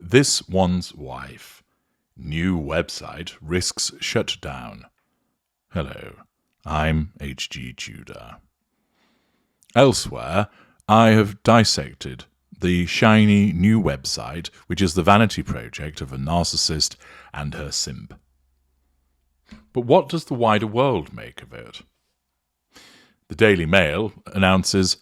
This One's Wife. New website risks shutdown. Hello, I'm H.G. Tudor. Elsewhere, I have dissected the shiny new website, which is the vanity project of a narcissist and her simp. But what does the wider world make of it? The Daily Mail announces,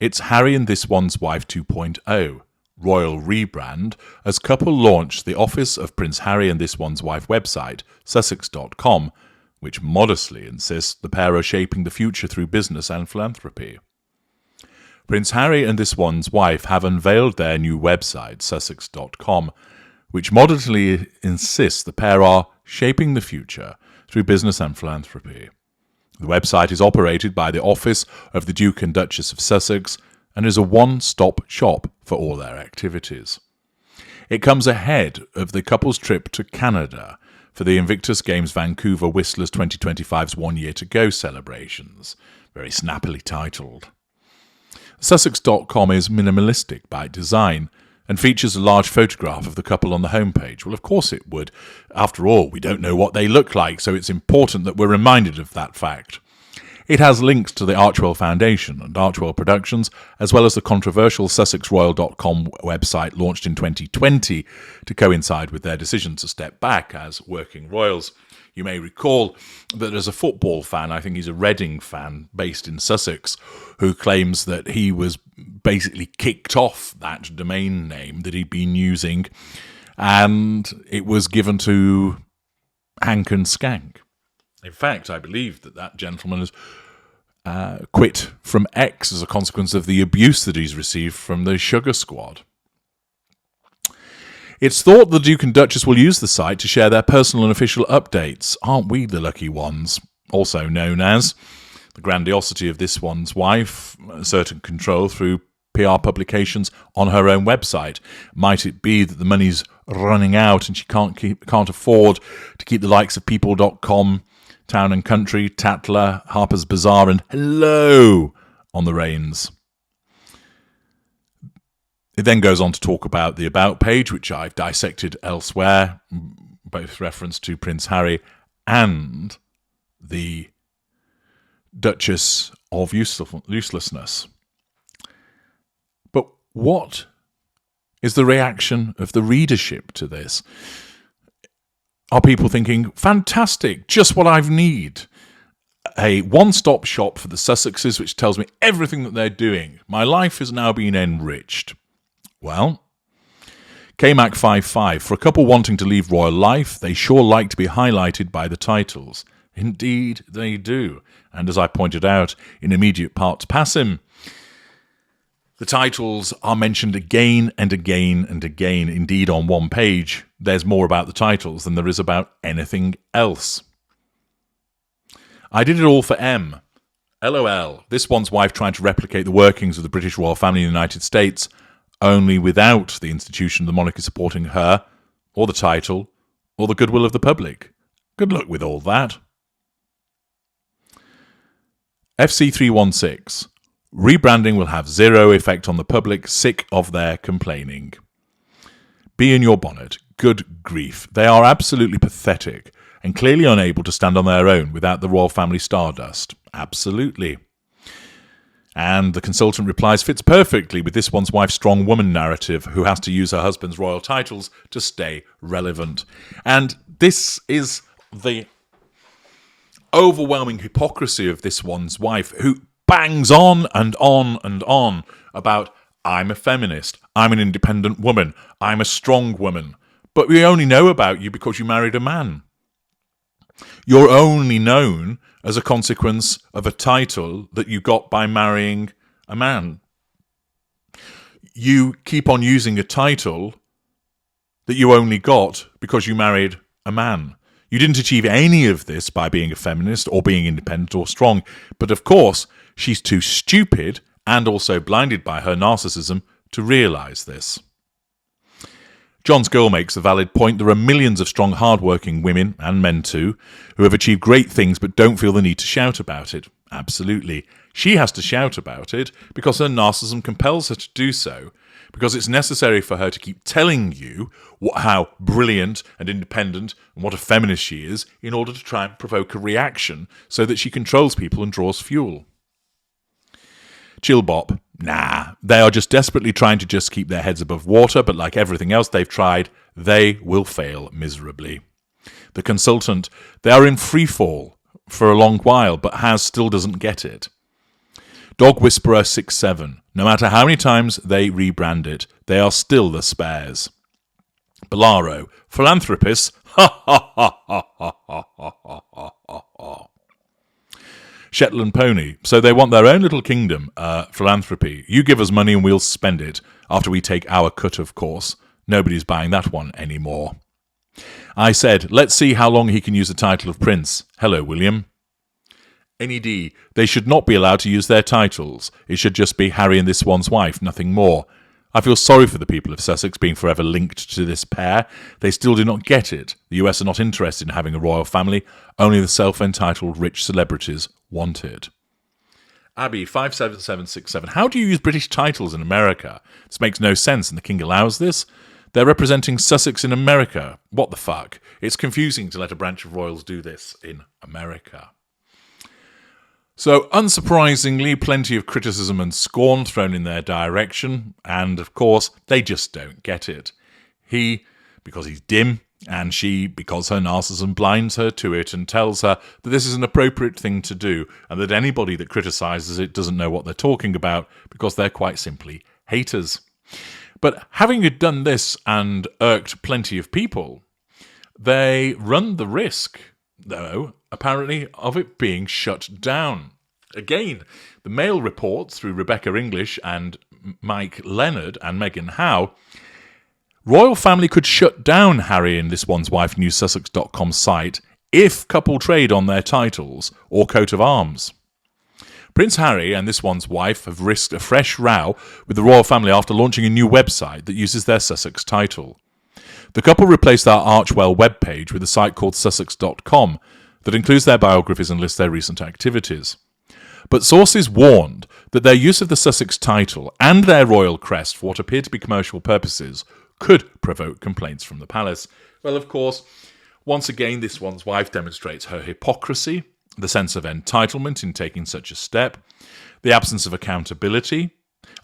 it's Harry and This One's Wife 2.0, royal rebrand, as couple launch the office of Prince Harry and This One's Wife website, Sussex.com, which modestly insists the pair are shaping the future through business and philanthropy. Prince Harry and This One's Wife have unveiled their new website, Sussex.com, which modestly insists the pair are shaping the future through business and philanthropy. The website is operated by the Office of the Duke and Duchess of Sussex and is a one-stop shop for all their activities. It comes ahead of the couple's trip to Canada for the Invictus Games Vancouver Whistlers 2025's 1 Year to Go celebrations, very snappily titled. Sussex.com is minimalistic by design and features a large photograph of the couple on the homepage. Well, of course it would. After all, we don't know what they look like, so it's important that we're reminded of that fact. It has links to the Archwell Foundation and Archwell Productions, as well as the controversial SussexRoyal.com website launched in 2020 to coincide with their decision to step back as working royals. You may recall that there's a football fan, I think he's a Reading fan, based in Sussex, who claims that he was basically kicked off that domain name that he'd been using, and it was given to Hank and Skank. In fact, I believe that gentleman has quit from X as a consequence of the abuse that he's received from the Sugar Squad. It's thought the Duke and Duchess will use the site to share their personal and official updates. Aren't we the lucky ones? Also known as the grandiosity of This One's Wife, certain control through PR publications on her own website. Might it be that the money's running out and she can't afford to keep the likes of People.com, Town and Country, Tatler, Harper's Bazaar, and Hello on the reins? It then goes on to talk about the About page, which I've dissected elsewhere, both reference to Prince Harry and the Duchess of Uselessness. But what is the reaction of the readership to this? Are people thinking, fantastic, just what I need? A one-stop shop for the Sussexes, which tells me everything that they're doing. My life has now been enriched. Well, KMAC55, for a couple wanting to leave royal life, they sure like to be highlighted by the titles. Indeed, they do. And as I pointed out in immediate parts passim, the titles are mentioned again and again and again. Indeed, on one page, there's more about the titles than there is about anything else. I did it all for M. LOL. This One's Wife tried to replicate the workings of the British royal family in the United States, only without the institution of the monarchy supporting her, or the title, or the goodwill of the public. Good luck with all that. FC316. Rebranding will have zero effect on the public, sick of their complaining. Be in your bonnet. Good grief. They are absolutely pathetic and clearly unable to stand on their own without the royal family stardust. Absolutely. And the consultant replies, fits perfectly with This One's Wife's strong woman narrative, who has to use her husband's royal titles to stay relevant. And this is the overwhelming hypocrisy of This One's Wife, who bangs on and on and on about, I'm a feminist, I'm an independent woman, I'm a strong woman, but we only know about you because you married a man. You're only known as a consequence of a title that you got by marrying a man. You keep on using a title that you only got because you married a man. You didn't achieve any of this by being a feminist or being independent or strong. But of course, she's too stupid and also blinded by her narcissism to realise this. John's girl makes a valid point. There are millions of strong, hard-working women, and men too, who have achieved great things but don't feel the need to shout about it. Absolutely. She has to shout about it because her narcissism compels her to do so, because it's necessary for her to keep telling you how brilliant and independent and what a feminist she is in order to try and provoke a reaction so that she controls people and draws fuel. Chillbop. Nah, they are just desperately trying to just keep their heads above water, but like everything else they've tried, they will fail miserably. The consultant, they are in free fall for a long while, but still doesn't get it. Dog Whisperer 67. No matter how many times they rebrand it, they are still the spares. Bolaro. Philanthropists. Ha ha ha ha ha ha ha ha ha. Shetland Pony. So they want their own little kingdom, philanthropy. You give us money and we'll spend it. After we take our cut, of course. Nobody's buying that one anymore. I said, let's see how long he can use the title of Prince. Hello, William. NED. They should not be allowed to use their titles. It should just be Harry and this one's wife, nothing more. I feel sorry for the people of Sussex being forever linked to this pair. They still do not get it. The US are not interested in having a royal family. Only the self-entitled rich celebrities want it. Abby, 57767. How do you use British titles in America? This makes no sense, and the king allows this. They're representing Sussex in America. What the fuck? It's confusing to let a branch of royals do this in America. So, unsurprisingly, plenty of criticism and scorn thrown in their direction, and, of course, they just don't get it. He, because he's dim, and she, because her narcissism blinds her to it and tells her that this is an appropriate thing to do, and that anybody that criticises it doesn't know what they're talking about, because they're quite simply haters. But having done this and irked plenty of people, they run the risk, though, apparently, of it being shut down. Again, the Mail reports through Rebecca English and Mike Leonard and Meghan Howe, royal family could shut down Harry and this one's wife newssussex.com site if couple trade on their titles or coat of arms. Prince Harry and this one's wife have risked a fresh row with the royal family after launching a new website that uses their Sussex title. The couple replaced our Archwell webpage with a site called sussex.com that includes their biographies and lists their recent activities. But sources warned that their use of the Sussex title and their royal crest for what appeared to be commercial purposes could provoke complaints from the palace. Well, of course, once again, this one's wife demonstrates her hypocrisy, the sense of entitlement in taking such a step, the absence of accountability,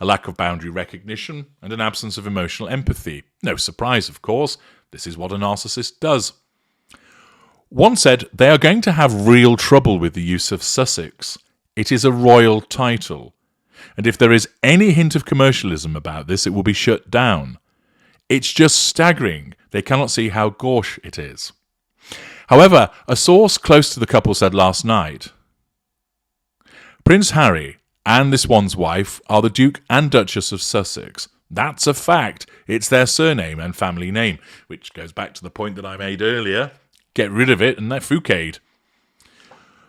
a lack of boundary recognition, and an absence of emotional empathy. No surprise, of course, this is what a narcissist does. One said they are going to have real trouble with the use of Sussex. It is a royal title, and if there is any hint of commercialism about this, it will be shut down. It's just staggering. They cannot see how gauche it is. However, a source close to the couple said last night, Prince Harry and this one's wife are the Duke and Duchess of Sussex. That's a fact. It's their surname and family name, which goes back to the point that I made earlier. Get rid of it and they're foucade.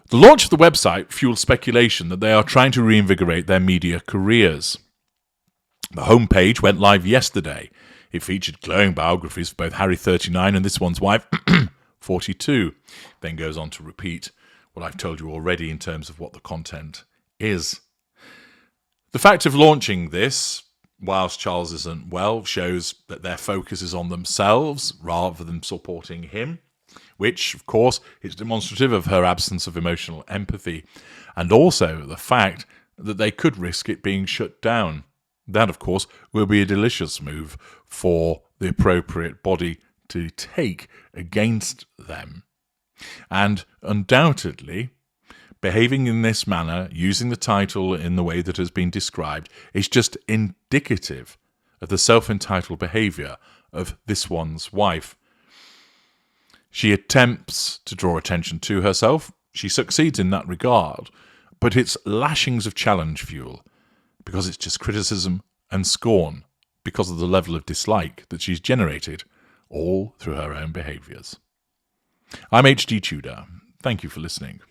The launch of the website fueled speculation that they are trying to reinvigorate their media careers. The homepage went live yesterday. It featured glowing biographies for both Harry 39 and this one's wife 42. Then goes on to repeat what I've told you already in terms of what the content is. The fact of launching this, whilst Charles isn't well, shows that their focus is on themselves rather than supporting him, which, of course, is demonstrative of her absence of emotional empathy, and also the fact that they could risk it being shut down. That, of course, will be a delicious move for the appropriate body to take against them. And undoubtedly, behaving in this manner, using the title in the way that has been described, is just indicative of the self-entitled behaviour of this one's wife. She attempts to draw attention to herself. She succeeds in that regard, but it's lashings of challenge fuel, because it's just criticism and scorn because of the level of dislike that she's generated, all through her own behaviours. I'm H.D. Tudor. Thank you for listening.